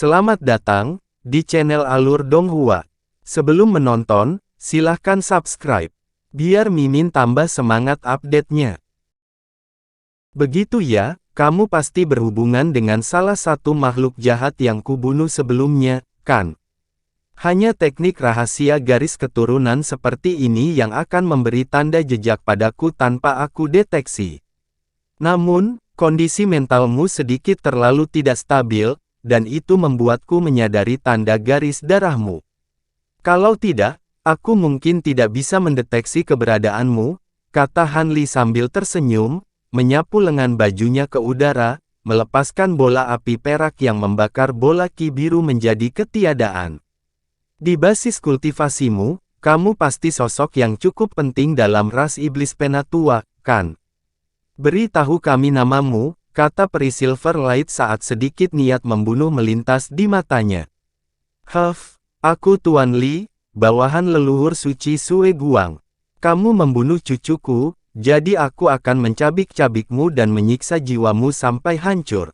Selamat datang di channel Alur Donghua. Sebelum menonton, silahkan subscribe, biar Mimin tambah semangat update-nya. Begitu ya, kamu pasti berhubungan dengan salah satu makhluk jahat yang kubunuh sebelumnya, kan? Hanya teknik rahasia garis keturunan seperti ini yang akan memberi tanda jejak padaku tanpa aku deteksi. Namun, kondisi mentalmu sedikit terlalu tidak stabil, dan itu membuatku menyadari tanda garis darahmu. Kalau tidak, aku mungkin tidak bisa mendeteksi keberadaanmu, kata Han Li sambil tersenyum, menyapu lengan bajunya ke udara, melepaskan bola api perak yang membakar bola ki biru menjadi ketiadaan. Di basis kultivasimu, kamu pasti sosok yang cukup penting dalam ras iblis Penatua, kan? Beritahu kami namamu, kata peri Silverlight saat sedikit niat membunuh melintas di matanya. Aku Tuan Li, bawahan leluhur suci Sue Guang. Kamu membunuh cucuku, jadi aku akan mencabik-cabikmu dan menyiksa jiwamu sampai hancur.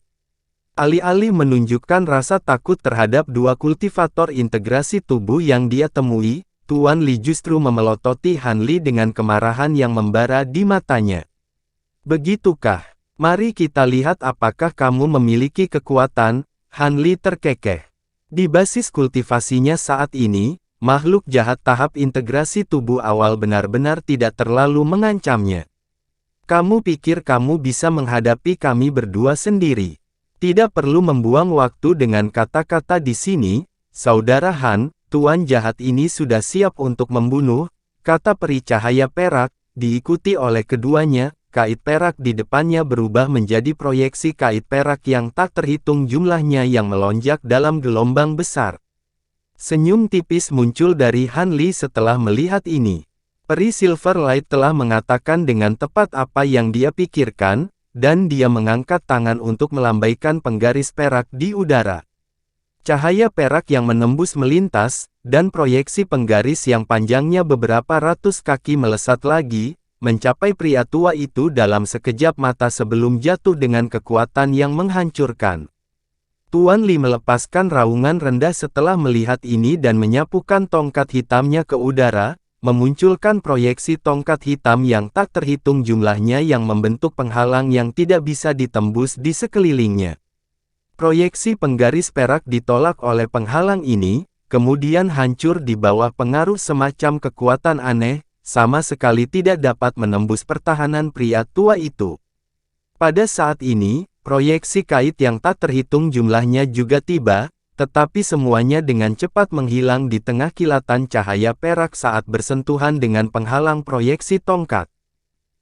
Alih-alih menunjukkan rasa takut terhadap dua kultivator integrasi tubuh yang dia temui, Tuan Li justru memelototi Han Li dengan kemarahan yang membara di matanya. Begitukah? Mari kita lihat apakah kamu memiliki kekuatan, Han Li terkekeh. Di basis kultivasinya saat ini, makhluk jahat tahap integrasi tubuh awal benar-benar tidak terlalu mengancamnya. Kamu pikir kamu bisa menghadapi kami berdua sendiri? Tidak perlu membuang waktu dengan kata-kata di sini, Saudara Han, tuan jahat ini sudah siap untuk membunuh, kata peri cahaya perak, diikuti oleh keduanya. Kait perak di depannya berubah menjadi proyeksi kait perak yang tak terhitung jumlahnya yang melonjak dalam gelombang besar. Senyum tipis muncul dari Han Li setelah melihat ini. Peri Silverlight telah mengatakan dengan tepat apa yang dia pikirkan, dan dia mengangkat tangan untuk melambaikan penggaris perak di udara. Cahaya perak yang menembus melintas, dan proyeksi penggaris yang panjangnya beberapa ratus kaki melesat lagi, mencapai pria tua itu dalam sekejap mata sebelum jatuh dengan kekuatan yang menghancurkan. Tuan Li melepaskan raungan rendah setelah melihat ini dan menyapukan tongkat hitamnya ke udara, memunculkan proyeksi tongkat hitam yang tak terhitung jumlahnya yang membentuk penghalang yang tidak bisa ditembus di sekelilingnya. Proyeksi penggaris perak ditolak oleh penghalang ini, kemudian hancur di bawah pengaruh semacam kekuatan aneh, sama sekali tidak dapat menembus pertahanan pria tua itu. Pada saat ini, proyeksi kait yang tak terhitung jumlahnya juga tiba, tetapi semuanya dengan cepat menghilang di tengah kilatan cahaya perak saat bersentuhan dengan penghalang proyeksi tongkat.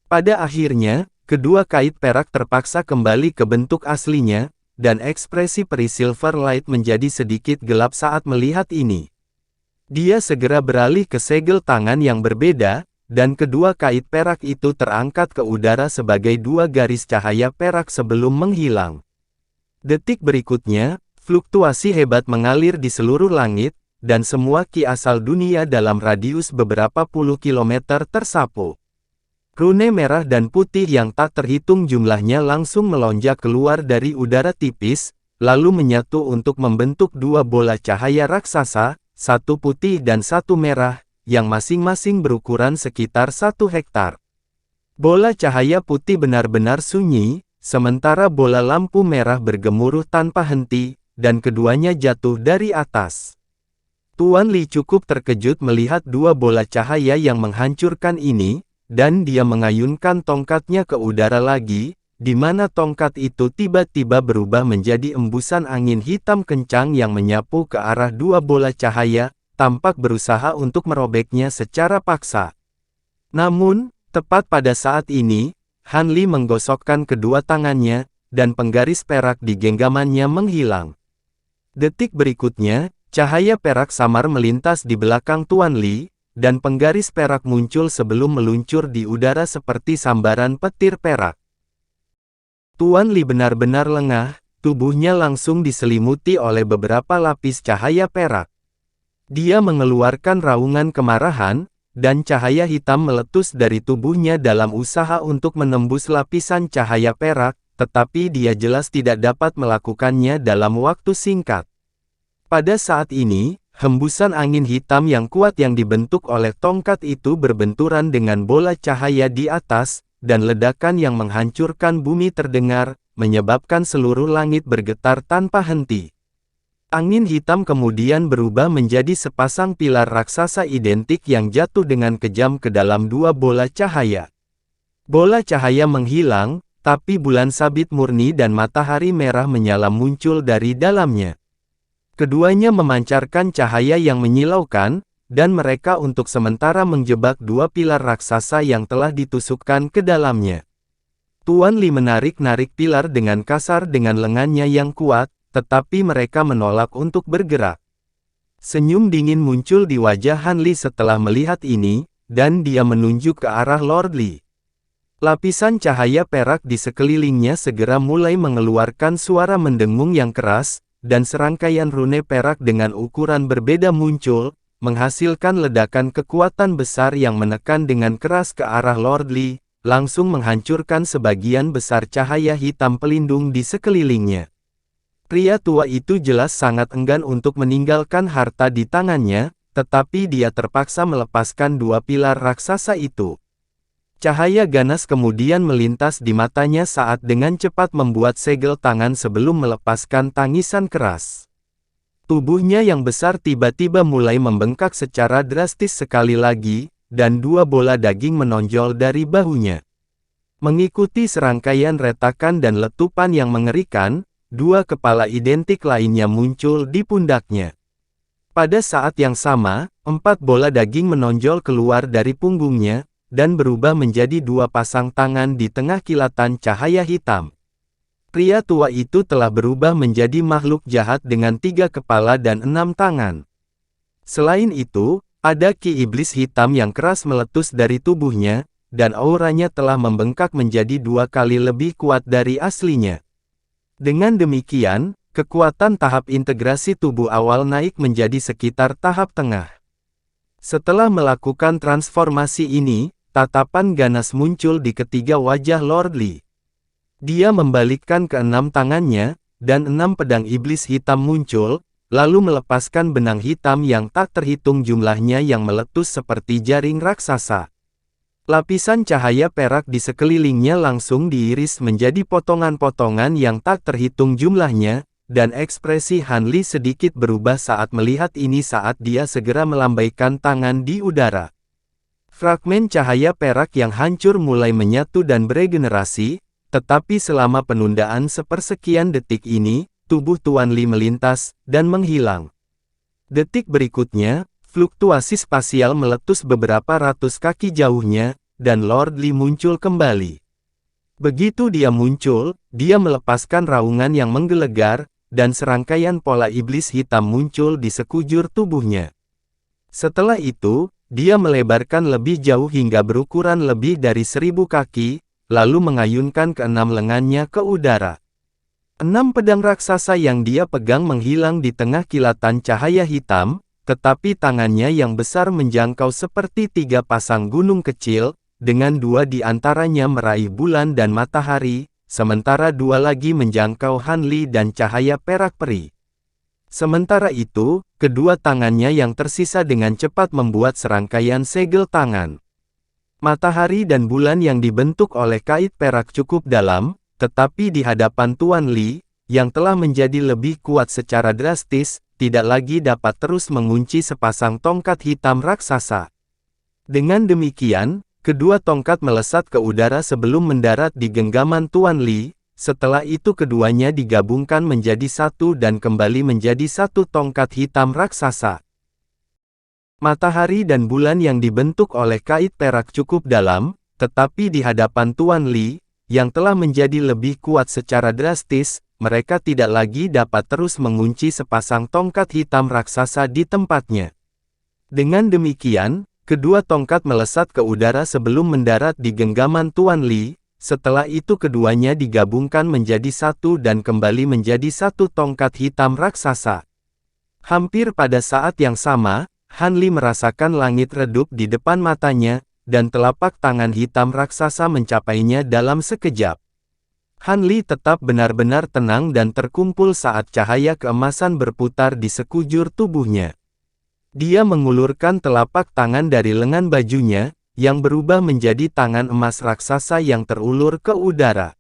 Pada akhirnya, kedua kait perak terpaksa kembali ke bentuk aslinya, dan ekspresi peri Silverlight menjadi sedikit gelap saat melihat ini. Dia segera beralih ke segel tangan yang berbeda, dan kedua kait perak itu terangkat ke udara sebagai dua garis cahaya perak sebelum menghilang. Detik berikutnya, fluktuasi hebat mengalir di seluruh langit, dan semua ki asal dunia dalam radius beberapa puluh kilometer tersapu. Rune merah dan putih yang tak terhitung jumlahnya langsung melonjak keluar dari udara tipis, lalu menyatu untuk membentuk dua bola cahaya raksasa, satu putih dan satu merah, yang masing-masing berukuran sekitar 1 hektar. Bola cahaya putih benar-benar sunyi, sementara bola lampu merah bergemuruh tanpa henti, dan keduanya jatuh dari atas. Tuan Li cukup terkejut melihat dua bola cahaya yang menghancurkan ini, dan dia mengayunkan tongkatnya ke udara lagi, di mana tongkat itu tiba-tiba berubah menjadi embusan angin hitam kencang yang menyapu ke arah dua bola cahaya, tampak berusaha untuk merobeknya secara paksa. Namun, tepat pada saat ini, Han Li menggosokkan kedua tangannya, dan penggaris perak di genggamannya menghilang. Detik berikutnya, cahaya perak samar melintas di belakang Tuan Li, dan penggaris perak muncul sebelum meluncur di udara seperti sambaran petir perak. Tuan Li benar-benar lengah, tubuhnya langsung diselimuti oleh beberapa lapis cahaya perak. Dia mengeluarkan raungan kemarahan, dan cahaya hitam meletus dari tubuhnya dalam usaha untuk menembus lapisan cahaya perak, tetapi dia jelas tidak dapat melakukannya dalam waktu singkat. Pada saat ini, hembusan angin hitam yang kuat yang dibentuk oleh tongkat itu berbenturan dengan bola cahaya di atas, dan ledakan yang menghancurkan bumi terdengar, menyebabkan seluruh langit bergetar tanpa henti. Angin hitam kemudian berubah menjadi sepasang pilar raksasa identik yang jatuh dengan kejam ke dalam dua bola cahaya. Bola cahaya menghilang, tapi bulan sabit murni dan matahari merah menyala muncul dari dalamnya. Keduanya memancarkan cahaya yang menyilaukan, dan mereka untuk sementara menjebak dua pilar raksasa yang telah ditusukkan ke dalamnya. Tuan Li menarik-narik pilar dengan kasar dengan lengannya yang kuat, tetapi mereka menolak untuk bergerak. Senyum dingin muncul di wajah Han Li setelah melihat ini, dan dia menunjuk ke arah Lord Li. Lapisan cahaya perak di sekelilingnya segera mulai mengeluarkan suara mendengung yang keras, dan serangkaian rune perak dengan ukuran berbeda muncul, menghasilkan ledakan kekuatan besar yang menekan dengan keras ke arah Lord Li, langsung menghancurkan sebagian besar cahaya hitam pelindung di sekelilingnya. Pria tua itu jelas sangat enggan untuk meninggalkan harta di tangannya, tetapi dia terpaksa melepaskan dua pilar raksasa itu. Cahaya ganas kemudian melintas di matanya saat dengan cepat membuat segel tangan sebelum melepaskan tangisan keras. Tubuhnya yang besar tiba-tiba mulai membengkak secara drastis sekali lagi, dan dua bola daging menonjol dari bahunya. Mengikuti serangkaian retakan dan letupan yang mengerikan, dua kepala identik lainnya muncul di pundaknya. Pada saat yang sama, 4 bola daging menonjol keluar dari punggungnya, dan berubah menjadi dua pasang tangan di tengah kilatan cahaya hitam. Pria tua itu telah berubah menjadi makhluk jahat dengan 3 kepala dan 6 tangan. Selain itu, ada ki iblis hitam yang keras meletus dari tubuhnya, dan auranya telah membengkak menjadi 2 kali lebih kuat dari aslinya. Dengan demikian, kekuatan tahap integrasi tubuh awal naik menjadi sekitar tahap tengah. Setelah melakukan transformasi ini, tatapan ganas muncul di ketiga wajah Lord Li. Dia membalikkan ke-6 tangannya, dan 6 pedang iblis hitam muncul, lalu melepaskan benang hitam yang tak terhitung jumlahnya yang meletus seperti jaring raksasa. Lapisan cahaya perak di sekelilingnya langsung diiris menjadi potongan-potongan yang tak terhitung jumlahnya, dan ekspresi Han Li sedikit berubah saat melihat ini saat dia segera melambaikan tangan di udara. Fragmen cahaya perak yang hancur mulai menyatu dan beregenerasi, tetapi selama penundaan sepersekian detik ini, tubuh Tuan Li melintas, dan menghilang. Detik berikutnya, fluktuasi spasial meletus beberapa ratus kaki jauhnya, dan Lord Li muncul kembali. Begitu dia muncul, dia melepaskan raungan yang menggelegar, dan serangkaian pola iblis hitam muncul di sekujur tubuhnya. Setelah itu, dia melebarkan lebih jauh hingga berukuran lebih dari 1000 kaki, lalu mengayunkan ke-6 lengannya ke udara. 6 pedang raksasa yang dia pegang menghilang di tengah kilatan cahaya hitam, tetapi tangannya yang besar menjangkau seperti 3 pasang gunung kecil, dengan 2 di antaranya meraih bulan dan matahari, sementara 2 lagi menjangkau Han Li dan cahaya perak peri. Sementara itu, kedua tangannya yang tersisa dengan cepat membuat serangkaian segel tangan. Matahari dan bulan yang dibentuk oleh kait perak cukup dalam, tetapi di hadapan Tuan Li, yang telah menjadi lebih kuat secara drastis, tidak lagi dapat terus mengunci sepasang tongkat hitam raksasa. Dengan demikian, kedua tongkat melesat ke udara sebelum mendarat di genggaman Tuan Li, setelah itu keduanya digabungkan menjadi satu dan kembali menjadi satu tongkat hitam raksasa. Matahari dan bulan yang dibentuk oleh kait perak cukup dalam, tetapi di hadapan Tuan Li, yang telah menjadi lebih kuat secara drastis, mereka tidak lagi dapat terus mengunci sepasang tongkat hitam raksasa di tempatnya. Dengan demikian, kedua tongkat melesat ke udara sebelum mendarat di genggaman Tuan Li, setelah itu keduanya digabungkan menjadi satu dan kembali menjadi satu tongkat hitam raksasa. Hampir pada saat yang sama, Han Li merasakan langit redup di depan matanya, dan telapak tangan hitam raksasa mencapainya dalam sekejap. Han Li tetap benar-benar tenang dan terkumpul saat cahaya keemasan berputar di sekujur tubuhnya. Dia mengulurkan telapak tangan dari lengan bajunya, yang berubah menjadi tangan emas raksasa yang terulur ke udara.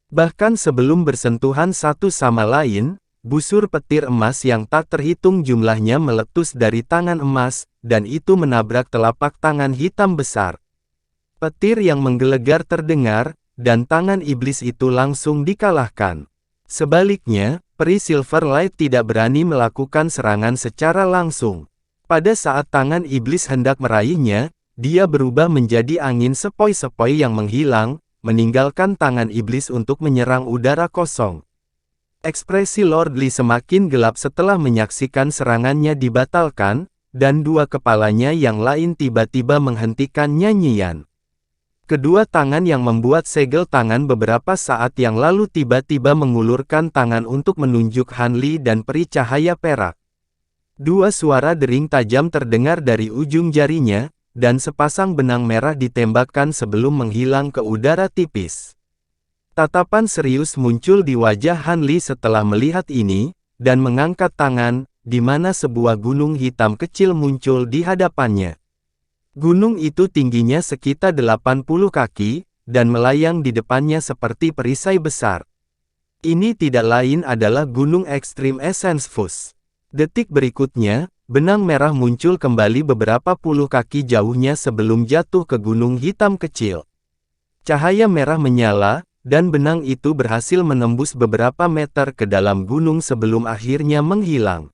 Bahkan sebelum bersentuhan satu sama lain, busur petir emas yang tak terhitung jumlahnya meletus dari tangan emas, dan itu menabrak telapak tangan hitam besar. Petir yang menggelegar terdengar, dan tangan iblis itu langsung dikalahkan. Sebaliknya, peri Silverlight tidak berani melakukan serangan secara langsung. Pada saat tangan iblis hendak meraihnya, dia berubah menjadi angin sepoi-sepoi yang menghilang, meninggalkan tangan iblis untuk menyerang udara kosong. Ekspresi Lord Li semakin gelap setelah menyaksikan serangannya dibatalkan, dan dua kepalanya yang lain tiba-tiba menghentikan nyanyian. Kedua tangan yang membuat segel tangan beberapa saat yang lalu tiba-tiba mengulurkan tangan untuk menunjuk Han Li dan peri cahaya perak. Dua suara dering tajam terdengar dari ujung jarinya, dan sepasang benang merah ditembakkan sebelum menghilang ke udara tipis. Tatapan serius muncul di wajah Han Li setelah melihat ini, dan mengangkat tangan, di mana sebuah gunung hitam kecil muncul di hadapannya. Gunung itu tingginya sekitar 80 kaki, dan melayang di depannya seperti perisai besar. Ini tidak lain adalah Gunung Extreme Essence Fus. Detik berikutnya, benang merah muncul kembali beberapa puluh kaki jauhnya sebelum jatuh ke gunung hitam kecil. Cahaya merah menyala, dan benang itu berhasil menembus beberapa meter ke dalam gunung sebelum akhirnya menghilang.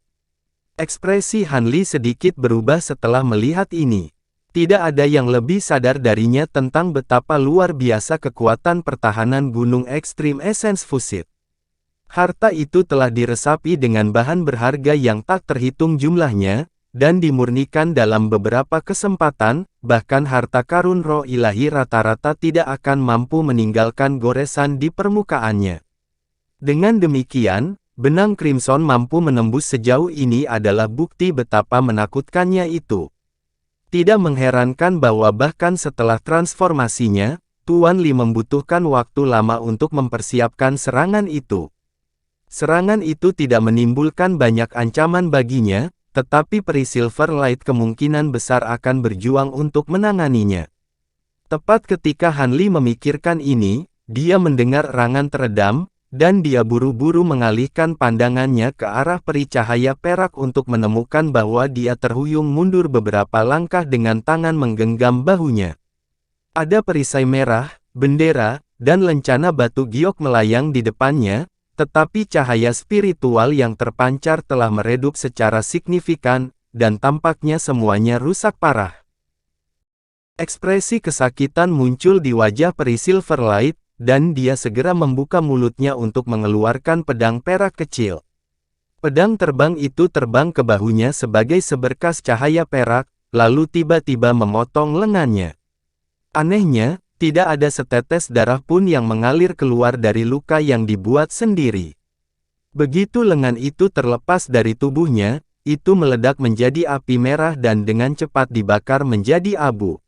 Ekspresi Han Li sedikit berubah setelah melihat ini. Tidak ada yang lebih sadar darinya tentang betapa luar biasa kekuatan pertahanan Gunung Extreme Essence Fusit. Harta itu telah diresapi dengan bahan berharga yang tak terhitung jumlahnya, dan dimurnikan dalam beberapa kesempatan, bahkan harta karun roh ilahi rata-rata tidak akan mampu meninggalkan goresan di permukaannya. Dengan demikian, benang Crimson mampu menembus sejauh ini adalah bukti betapa menakutkannya itu. Tidak mengherankan bahwa bahkan setelah transformasinya, Tuan Li membutuhkan waktu lama untuk mempersiapkan serangan itu. Serangan itu tidak menimbulkan banyak ancaman baginya, tetapi peri Silverlight kemungkinan besar akan berjuang untuk menanganinya. Tepat ketika Han Li memikirkan ini, dia mendengar erangan teredam, dan dia buru-buru mengalihkan pandangannya ke arah peri cahaya perak untuk menemukan bahwa dia terhuyung mundur beberapa langkah dengan tangan menggenggam bahunya. Ada perisai merah, bendera, dan lencana batu giok melayang di depannya, tetapi cahaya spiritual yang terpancar telah meredup secara signifikan, dan tampaknya semuanya rusak parah. Ekspresi kesakitan muncul di wajah peri Silverlight, dan dia segera membuka mulutnya untuk mengeluarkan pedang perak kecil. Pedang terbang itu terbang ke bahunya sebagai seberkas cahaya perak, lalu tiba-tiba memotong lengannya. Anehnya, tidak ada setetes darah pun yang mengalir keluar dari luka yang dibuat sendiri. Begitu lengan itu terlepas dari tubuhnya, itu meledak menjadi api merah dan dengan cepat dibakar menjadi abu.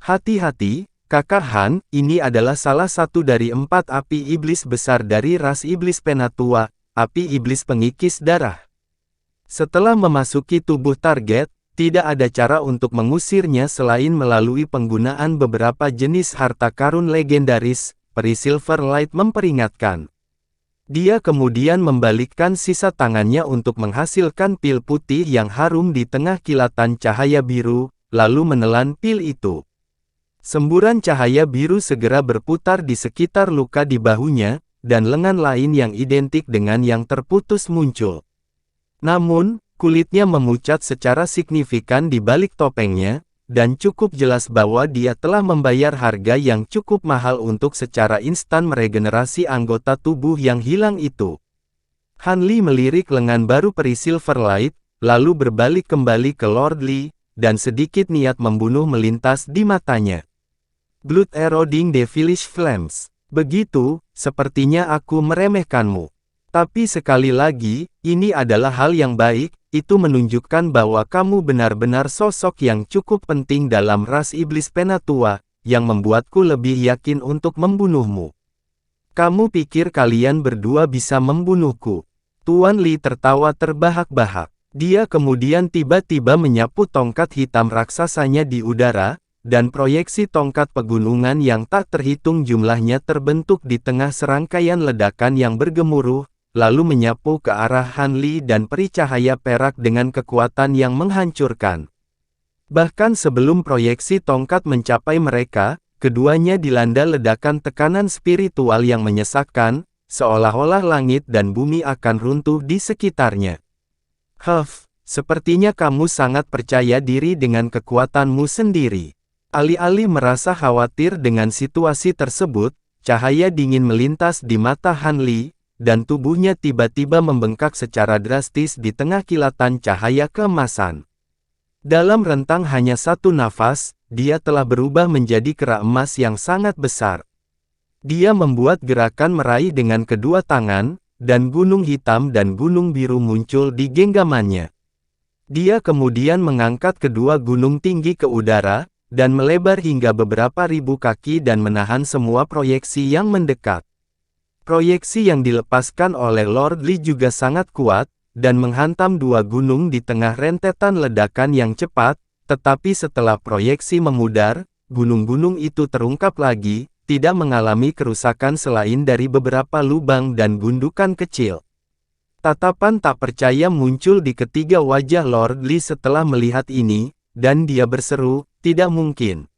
Hati-hati, Kakak Han, ini adalah salah satu dari 4 api iblis besar dari ras iblis Penatua, api iblis pengikis darah. Setelah memasuki tubuh target, tidak ada cara untuk mengusirnya selain melalui penggunaan beberapa jenis harta karun legendaris, peri Silverlight memperingatkan. Dia kemudian membalikkan sisa tangannya untuk menghasilkan pil putih yang harum di tengah kilatan cahaya biru, lalu menelan pil itu. Semburan cahaya biru segera berputar di sekitar luka di bahunya, dan lengan lain yang identik dengan yang terputus muncul. Namun, kulitnya memucat secara signifikan di balik topengnya, dan cukup jelas bahwa dia telah membayar harga yang cukup mahal untuk secara instan meregenerasi anggota tubuh yang hilang itu. Han Li melirik lengan baru peri Silverlight, lalu berbalik kembali ke Lord Li, dan sedikit niat membunuh melintas di matanya. Blood Eroding Devilish Flames. Begitu, sepertinya aku meremehkanmu. Tapi sekali lagi, ini adalah hal yang baik, itu menunjukkan bahwa kamu benar-benar sosok yang cukup penting dalam ras iblis Penatua, yang membuatku lebih yakin untuk membunuhmu. Kamu pikir kalian berdua bisa membunuhku? Tuan Li tertawa terbahak-bahak. Dia kemudian tiba-tiba menyapu tongkat hitam raksasanya di udara, dan proyeksi tongkat pegunungan yang tak terhitung jumlahnya terbentuk di tengah serangkaian ledakan yang bergemuruh, lalu menyapu ke arah Han Li dan peri cahaya perak dengan kekuatan yang menghancurkan. Bahkan sebelum proyeksi tongkat mencapai mereka, keduanya dilanda ledakan tekanan spiritual yang menyesakkan, seolah-olah langit dan bumi akan runtuh di sekitarnya. Sepertinya kamu sangat percaya diri dengan kekuatanmu sendiri. Alih-alih merasa khawatir dengan situasi tersebut, cahaya dingin melintas di mata Han Li, dan tubuhnya tiba-tiba membengkak secara drastis di tengah kilatan cahaya keemasan. Dalam rentang hanya satu nafas, dia telah berubah menjadi kera emas yang sangat besar. Dia membuat gerakan meraih dengan kedua tangan, dan gunung hitam dan gunung biru muncul di genggamannya. Dia kemudian mengangkat kedua gunung tinggi ke udara, dan melebar hingga beberapa ribu kaki dan menahan semua proyeksi yang mendekat. Proyeksi yang dilepaskan oleh Lord Li juga sangat kuat, dan menghantam dua gunung di tengah rentetan ledakan yang cepat, tetapi setelah proyeksi memudar, gunung-gunung itu terungkap lagi, tidak mengalami kerusakan selain dari beberapa lubang dan gundukan kecil. Tatapan tak percaya muncul di ketiga wajah Lord Li setelah melihat ini, dan dia berseru, "Tidak mungkin.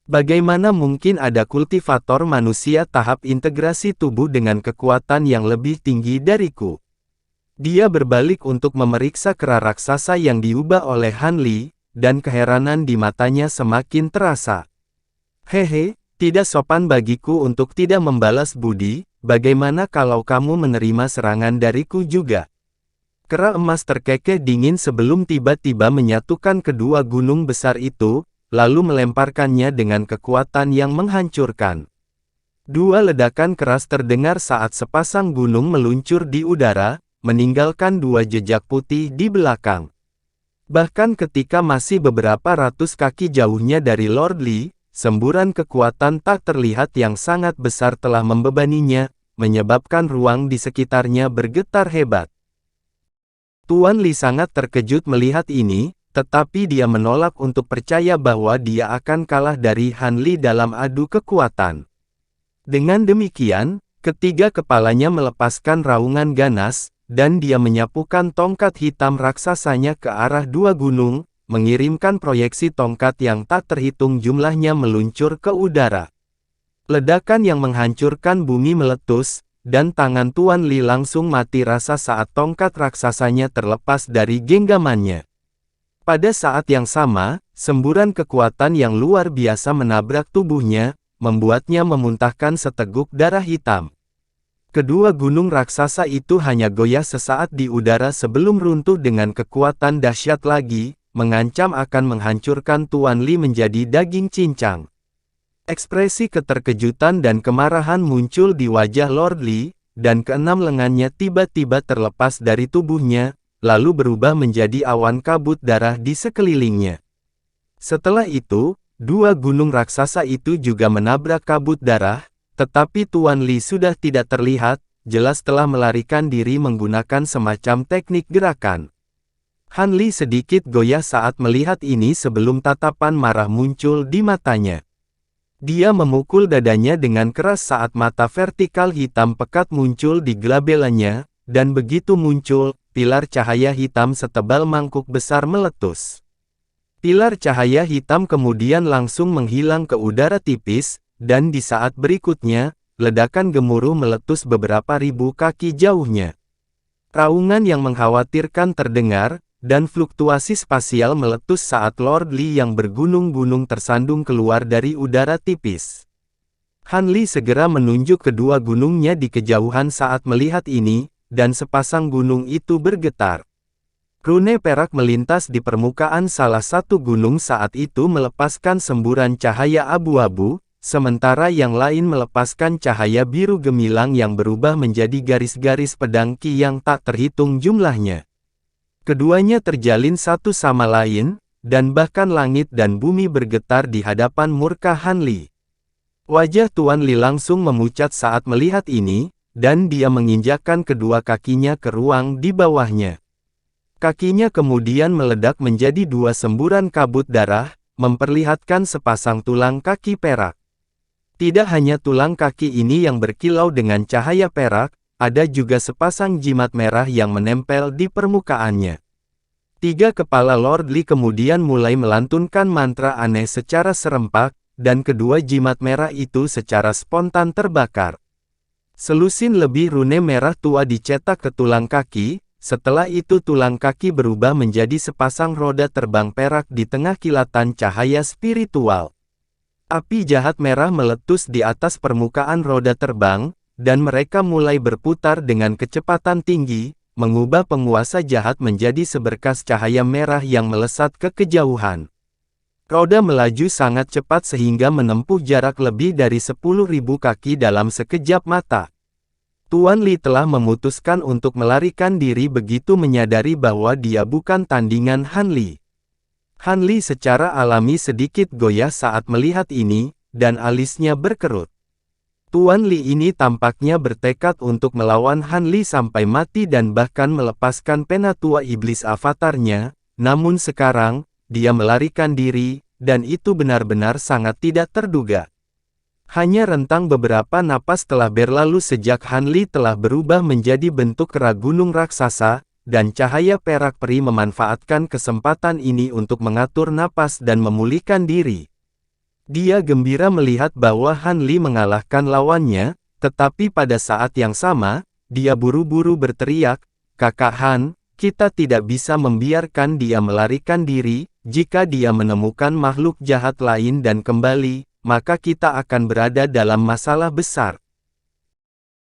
Bagaimana mungkin ada kultivator manusia tahap integrasi tubuh dengan kekuatan yang lebih tinggi dariku?" Dia berbalik untuk memeriksa kera raksasa yang diubah oleh Han Li, dan keheranan di matanya semakin terasa. "Hehe, tidak sopan bagiku untuk tidak membalas budi, bagaimana kalau kamu menerima serangan dariku juga?" Kera emas terkekeh dingin sebelum tiba-tiba menyatukan kedua gunung besar itu, lalu melemparkannya dengan kekuatan yang menghancurkan. Dua ledakan keras terdengar saat sepasang gunung meluncur di udara, meninggalkan dua jejak putih di belakang. Bahkan ketika masih beberapa ratus kaki jauhnya dari Lord Li, semburan kekuatan tak terlihat yang sangat besar telah membebaninya, menyebabkan ruang di sekitarnya bergetar hebat. Tuan Li sangat terkejut melihat ini, tetapi dia menolak untuk percaya bahwa dia akan kalah dari Han Li dalam adu kekuatan. Dengan demikian, ketiga kepalanya melepaskan raungan ganas, dan dia menyapukan tongkat hitam raksasanya ke arah dua gunung, mengirimkan proyeksi tongkat yang tak terhitung jumlahnya meluncur ke udara. Ledakan yang menghancurkan bumi meletus, dan tangan Tuan Li langsung mati rasa saat tongkat raksasanya terlepas dari genggamannya. Pada saat yang sama, semburan kekuatan yang luar biasa menabrak tubuhnya, membuatnya memuntahkan seteguk darah hitam. Kedua gunung raksasa itu hanya goyah sesaat di udara sebelum runtuh dengan kekuatan dahsyat lagi, mengancam akan menghancurkan Tuan Li menjadi daging cincang. Ekspresi keterkejutan dan kemarahan muncul di wajah Lord Li, dan keenam lengannya tiba-tiba terlepas dari tubuhnya, lalu berubah menjadi awan kabut darah di sekelilingnya. Setelah itu, dua gunung raksasa itu juga menabrak kabut darah, tetapi Tuan Li sudah tidak terlihat, jelas telah melarikan diri menggunakan semacam teknik gerakan. Han Li sedikit goyah saat melihat ini sebelum tatapan marah muncul di matanya. Dia memukul dadanya dengan keras saat mata vertikal hitam pekat muncul di glabelanya, dan begitu muncul, pilar cahaya hitam setebal mangkuk besar meletus. Pilar cahaya hitam kemudian langsung menghilang ke udara tipis, dan di saat berikutnya, ledakan gemuruh meletus beberapa ribu kaki jauhnya. Raungan yang mengkhawatirkan terdengar, dan fluktuasi spasial meletus saat Lord Li yang bergunung-gunung tersandung keluar dari udara tipis. Han Li segera menunjuk kedua gunungnya di kejauhan saat melihat ini, dan sepasang gunung itu bergetar. Rune perak melintas di permukaan salah satu gunung saat itu melepaskan semburan cahaya abu-abu, sementara yang lain melepaskan cahaya biru gemilang yang berubah menjadi garis-garis pedang Qi yang tak terhitung jumlahnya. Keduanya terjalin satu sama lain, dan bahkan langit dan bumi bergetar di hadapan murka Han Li. Wajah Tuan Li langsung memucat saat melihat ini, dan dia menginjakkan kedua kakinya ke ruang di bawahnya. Kakinya kemudian meledak menjadi dua semburan kabut darah, memperlihatkan sepasang tulang kaki perak. Tidak hanya tulang kaki ini yang berkilau dengan cahaya perak, ada juga sepasang jimat merah yang menempel di permukaannya. Tiga kepala Lord Li kemudian mulai melantunkan mantra aneh secara serempak, dan kedua jimat merah itu secara spontan terbakar. Selusin lebih rune merah tua dicetak ke tulang kaki, setelah itu tulang kaki berubah menjadi sepasang roda terbang perak di tengah kilatan cahaya spiritual. Api jahat merah meletus di atas permukaan roda terbang, dan mereka mulai berputar dengan kecepatan tinggi, mengubah penguasa jahat menjadi seberkas cahaya merah yang melesat ke kejauhan. Roda melaju sangat cepat sehingga menempuh jarak lebih dari 10.000 kaki dalam sekejap mata. Tuan Li telah memutuskan untuk melarikan diri begitu menyadari bahwa dia bukan tandingan Han Li. Han Li secara alami sedikit goyah saat melihat ini, dan alisnya berkerut. Tuan Li ini tampaknya bertekad untuk melawan Han Li sampai mati dan bahkan melepaskan penatua iblis avatarnya, namun sekarang, dia melarikan diri, dan itu benar-benar sangat tidak terduga. Hanya rentang beberapa napas telah berlalu sejak Han Li telah berubah menjadi bentuk kera gunung raksasa, dan cahaya perak peri memanfaatkan kesempatan ini untuk mengatur napas dan memulihkan diri. Dia gembira melihat bahwa Han Li mengalahkan lawannya, tetapi pada saat yang sama, dia buru-buru berteriak, "Kakak Han, kita tidak bisa membiarkan dia melarikan diri, jika dia menemukan makhluk jahat lain dan kembali, maka kita akan berada dalam masalah besar."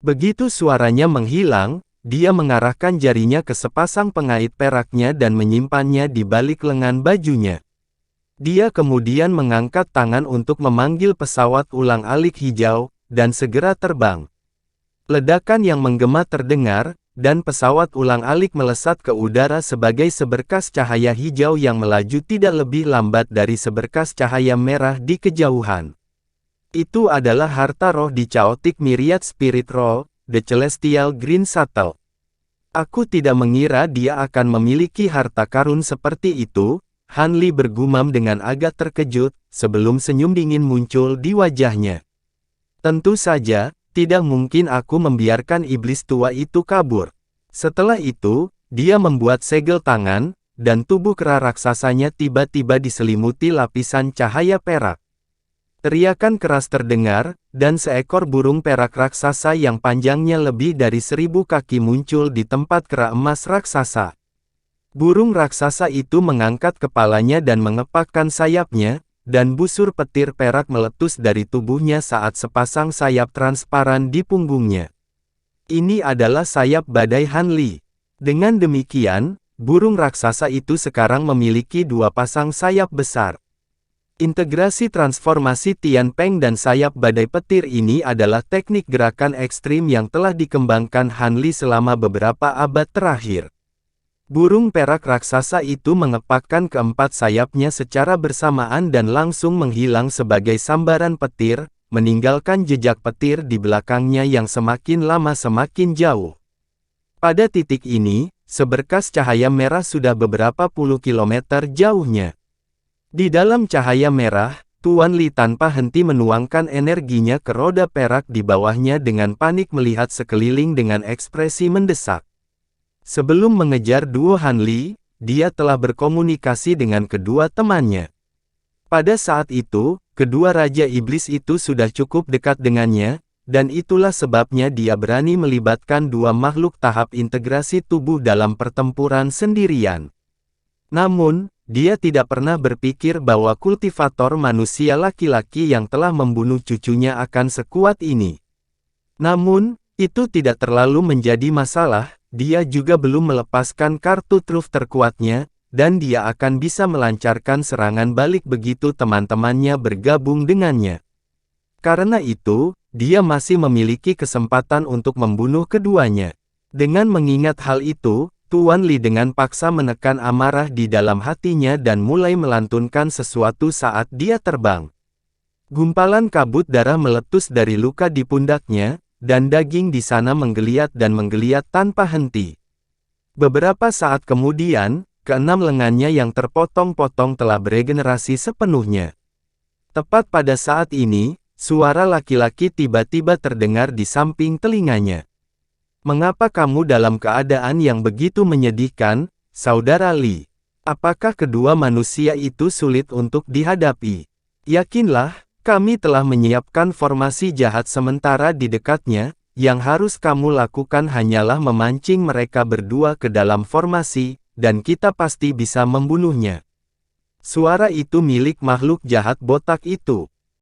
Begitu suaranya menghilang, dia mengarahkan jarinya ke sepasang pengait peraknya dan menyimpannya di balik lengan bajunya. Dia kemudian mengangkat tangan untuk memanggil pesawat ulang-alik hijau, dan segera terbang. Ledakan yang menggema terdengar, dan pesawat ulang-alik melesat ke udara sebagai seberkas cahaya hijau yang melaju tidak lebih lambat dari seberkas cahaya merah di kejauhan. Itu adalah harta roh di Chaotic Myriad Spirit Roll, The Celestial Green Shuttle. Aku tidak mengira dia akan memiliki harta karun seperti itu, Han Li bergumam dengan agak terkejut, sebelum senyum dingin muncul di wajahnya. Tentu saja, tidak mungkin aku membiarkan iblis tua itu kabur. Setelah itu, dia membuat segel tangan, dan tubuh kera raksasanya tiba-tiba diselimuti lapisan cahaya perak. Teriakan keras terdengar, dan seekor burung perak raksasa yang panjangnya lebih dari 1000 kaki muncul di tempat kera emas raksasa. Burung raksasa itu mengangkat kepalanya dan mengepakkan sayapnya, dan busur petir perak meletus dari tubuhnya saat sepasang sayap transparan di punggungnya. Ini adalah sayap badai Han Li. Dengan demikian, burung raksasa itu sekarang memiliki dua pasang sayap besar. Integrasi transformasi Tian Peng dan sayap badai petir ini adalah teknik gerakan ekstrim yang telah dikembangkan Han Li selama beberapa abad terakhir. Burung perak raksasa itu mengepakkan keempat sayapnya secara bersamaan dan langsung menghilang sebagai sambaran petir, meninggalkan jejak petir di belakangnya yang semakin lama semakin jauh. Pada titik ini, seberkas cahaya merah sudah beberapa puluh kilometer jauhnya. Di dalam cahaya merah, Tuan Li tanpa henti menuangkan energinya ke roda perak di bawahnya dengan panik melihat sekeliling dengan ekspresi mendesak. Sebelum mengejar duo Han Li, dia telah berkomunikasi dengan kedua temannya. Pada saat itu, kedua Raja Iblis itu sudah cukup dekat dengannya, dan itulah sebabnya dia berani melibatkan dua makhluk tahap integrasi tubuh dalam pertempuran sendirian. Namun, dia tidak pernah berpikir bahwa kultivator manusia laki-laki yang telah membunuh cucunya akan sekuat ini. Namun, itu tidak terlalu menjadi masalah, dia juga belum melepaskan kartu truf terkuatnya, dan dia akan bisa melancarkan serangan balik begitu teman-temannya bergabung dengannya. Karena itu, dia masih memiliki kesempatan untuk membunuh keduanya. Dengan mengingat hal itu, Tuan Li dengan paksa menekan amarah di dalam hatinya dan mulai melantunkan sesuatu saat dia terbang. Gumpalan kabut darah meletus dari luka di pundaknya, dan daging di sana menggeliat dan menggeliat tanpa henti. Beberapa saat kemudian, keenam lengannya yang terpotong-potong telah beregenerasi sepenuhnya. Tepat pada saat ini, suara laki-laki tiba-tiba terdengar di samping telinganya. "Mengapa kamu dalam keadaan yang begitu menyedihkan, Saudara Li? Apakah kedua manusia itu sulit untuk dihadapi? Yakinlah, kami telah menyiapkan formasi jahat sementara di dekatnya, yang harus kamu lakukan hanyalah memancing mereka berdua ke dalam formasi, dan kita pasti bisa membunuhnya." Suara itu milik makhluk jahat botak itu.